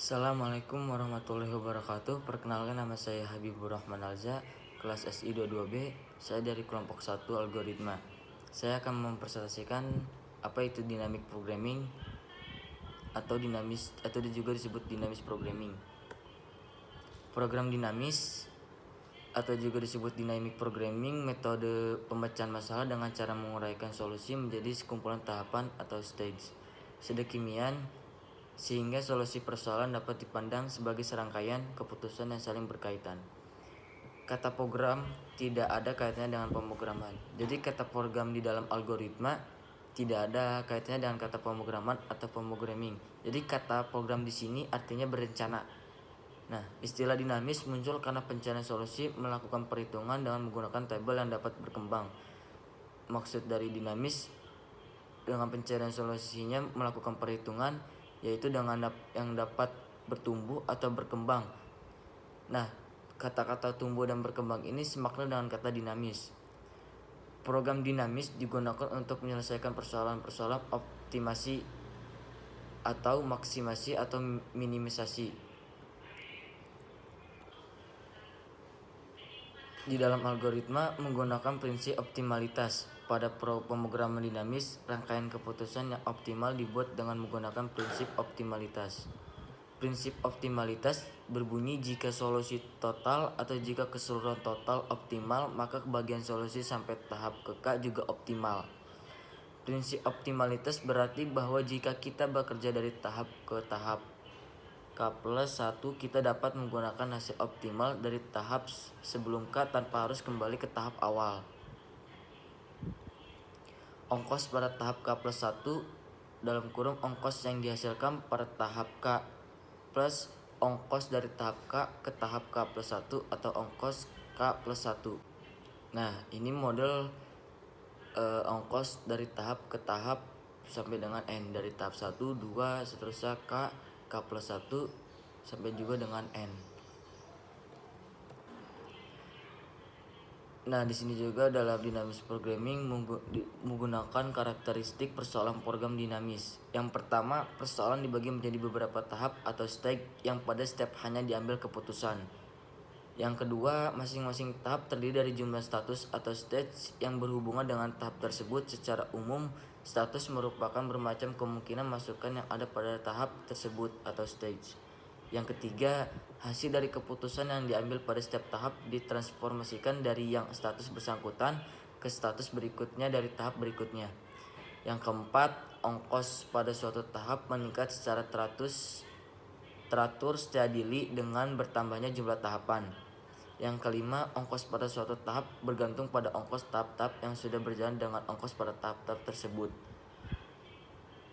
Assalamualaikum warahmatullahi wabarakatuh. Perkenalkan, nama saya Habibur Rahman Alza, kelas SI 22B. Saya dari kelompok 1 algoritma. Saya akan mempresentasikan apa itu dynamic programming atau juga disebut dinamis programming. Program dinamis atau juga disebut dynamic programming metode pemecahan masalah dengan cara menguraikan solusi menjadi sekumpulan tahapan atau stage sedemikian sehingga solusi persoalan dapat dipandang sebagai serangkaian keputusan yang saling berkaitan. Kata program tidak ada kaitannya dengan pemrograman. Jadi kata program di dalam algoritma tidak ada kaitannya dengan kata pemrograman atau pemrogramming. Jadi kata program di sini artinya berencana. Nah, istilah dinamis muncul karena pencarian solusi melakukan perhitungan dengan menggunakan tabel yang dapat berkembang. Maksud dari dinamis dengan pencarian solusinya melakukan perhitungan yaitu dengan yang dapat bertumbuh atau berkembang. Nah, kata-kata tumbuh dan berkembang ini semakna dengan kata dinamis. Program dinamis digunakan untuk menyelesaikan persoalan-persoalan optimasi atau maksimasi atau minimisasi. Di dalam algoritma menggunakan prinsip optimalitas. Pada pemrograman dinamis, rangkaian keputusan yang optimal dibuat dengan menggunakan prinsip optimalitas. Prinsip optimalitas berbunyi jika solusi total atau jika keseluruhan total optimal, maka kebagian solusi sampai tahap ke K juga optimal. Prinsip optimalitas berarti bahwa jika kita bekerja dari tahap ke tahap K+1, kita dapat menggunakan hasil optimal dari tahap sebelum K tanpa harus kembali ke tahap awal. Ongkos pada tahap K+1 dalam kurung ongkos yang dihasilkan pada tahap K plus ongkos dari tahap K ke tahap K+1 atau ongkos K+1. Nah, ini model ongkos dari tahap ke tahap sampai dengan N, dari tahap 1, 2, seterusnya K+1 sampai juga dengan N. Nah, di sini juga dalam dinamis programming menggunakan karakteristik persoalan program dinamis. Yang pertama, persoalan dibagi menjadi beberapa tahap atau stage yang pada step hanya diambil keputusan. Yang kedua, masing-masing tahap terdiri dari jumlah status atau stage yang berhubungan dengan tahap tersebut. Secara umum, status merupakan bermacam kemungkinan masukan yang ada pada tahap tersebut atau stage. Yang ketiga, hasil dari keputusan yang diambil pada setiap tahap ditransformasikan dari yang status bersangkutan ke status berikutnya dari tahap berikutnya. Yang keempat, ongkos pada suatu tahap meningkat secara teratur steadily dengan bertambahnya jumlah tahapan. Yang kelima, ongkos pada suatu tahap bergantung pada ongkos tahap-tahap yang sudah berjalan dengan ongkos pada tahap-tahap tersebut.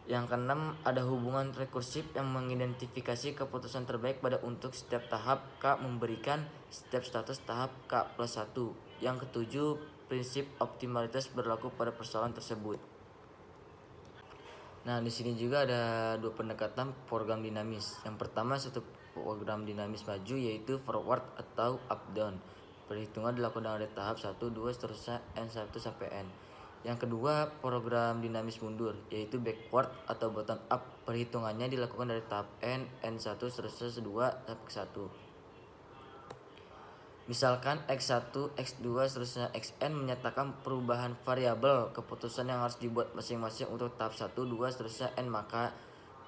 Yang keenam, ada hubungan rekursif yang mengidentifikasi keputusan terbaik pada untuk setiap tahap K memberikan setiap status tahap K+1. Yang ketujuh, prinsip optimalitas berlaku pada persoalan tersebut. Nah, di sini juga ada dua pendekatan program dinamis. Yang pertama, satu program dinamis maju yaitu forward atau up down. Perhitungan dilakukan dari tahap 1, 2, seterusnya N1 sampai N. Yang kedua, program dinamis mundur yaitu backward atau bottom up. Perhitungannya dilakukan dari tahap N, N1, seterusnya 2 sampai 1. Misalkan X1, X2, seterusnya Xn menyatakan perubahan variabel keputusan yang harus dibuat masing-masing untuk tahap 1, 2, seterusnya N, maka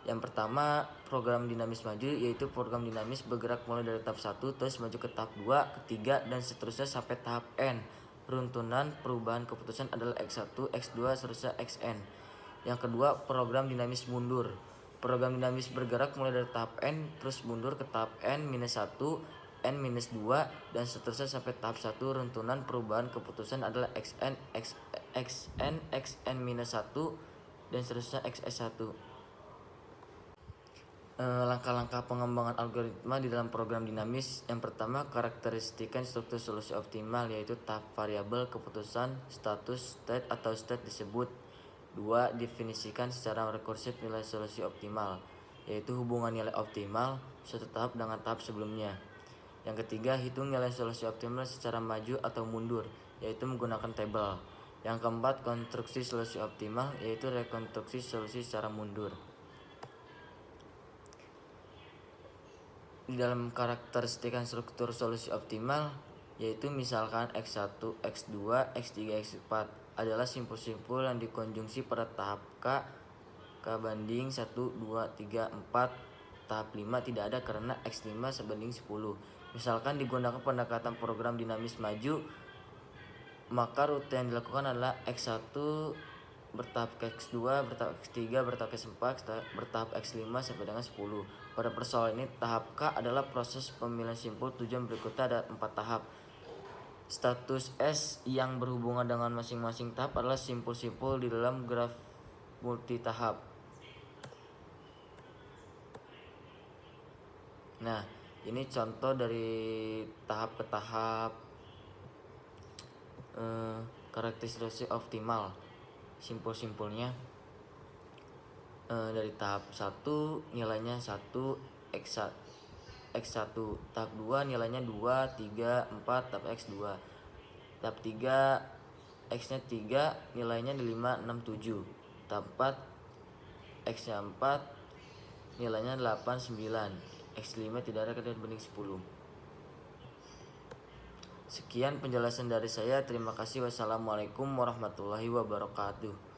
yang pertama, program dinamis maju yaitu program dinamis bergerak mulai dari tahap 1 terus maju ke tahap 2, ketiga, dan seterusnya sampai tahap N. Runtunan perubahan keputusan adalah X1, X2, seterusnya Xn. Yang kedua, program dinamis mundur. Program dinamis bergerak mulai dari tahap N terus mundur ke tahap N-1, N-2, dan seterusnya sampai tahap 1. Runtunan perubahan keputusan adalah Xn, Xn-1, dan seterusnya Xs1. Langkah-langkah pengembangan algoritma di dalam program dinamis. Yang pertama, karakteristikkan struktur solusi optimal yaitu tahap variabel keputusan status state atau state disebut. 2. Definisikan secara rekursif nilai solusi optimal yaitu hubungan nilai optimal suatu tahap dengan tahap sebelumnya. Yang ketiga, hitung nilai solusi optimal secara maju atau mundur yaitu menggunakan tabel. Yang keempat, konstruksi solusi optimal yaitu rekonstruksi solusi secara mundur. di dalam karakteristik struktur solusi optimal, yaitu misalkan X1, X2, X3, X4 adalah simpul-simpul yang dikonjungsi pada tahap K banding 1, 2, 3, 4. Tahap 5 tidak ada karena X5 sebanding 10. Misalkan digunakan pendekatan program dinamis maju, maka rute yang dilakukan adalah X1 bertahap ke X2, bertahap X3, bertahap X4, bertahap X5 sampai dengan 10. Pada persoalan ini, tahap K adalah proses pemilihan simpul. Tujuan berikutnya ada 4 tahap. Status S yang berhubungan dengan masing-masing tahap adalah simpul-simpul di dalam graf multitahap. Nah, ini contoh dari tahap ke tahap karakteristik optimal. Simpul-simpulnya dari tahap 1 nilainya 1 X1, tahap 2 nilainya 2, 3, 4, tahap X2. Tahap 3 X-nya 3 nilainya 5, 6, 7. Tahap 4 X-nya 4 nilainya 8, 9. X5 tidak ada karena banding 10. Sekian penjelasan dari saya. Terima kasih. Wassalamualaikum warahmatullahi wabarakatuh.